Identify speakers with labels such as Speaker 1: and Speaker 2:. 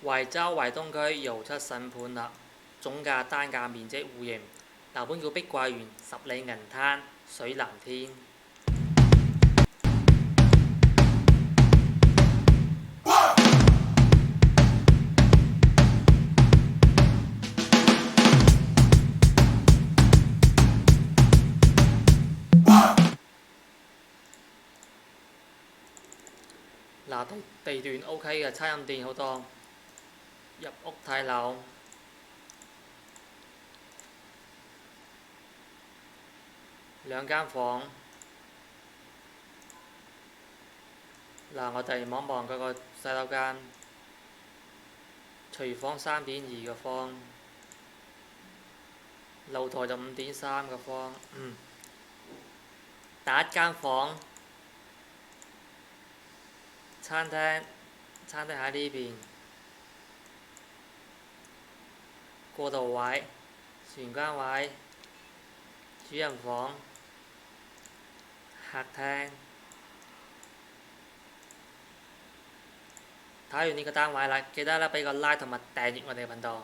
Speaker 1: 惠州惠東區又出新盤啦，總價單價面積戶型，樓盤叫碧桂園十里銀灘水藍天。嗱，地段 OK 嘅，餐飲店好多。入屋睇樓，兩間房。嗱，我哋望望嗰個洗手間，廚房3.2個方，露台就5.3個方。第一間房，餐廳喺呢邊，過道位、玄關位、主人房、客廳。睇完呢個單位啦，記得咧俾個 like 同埋訂閱我哋嘅頻道。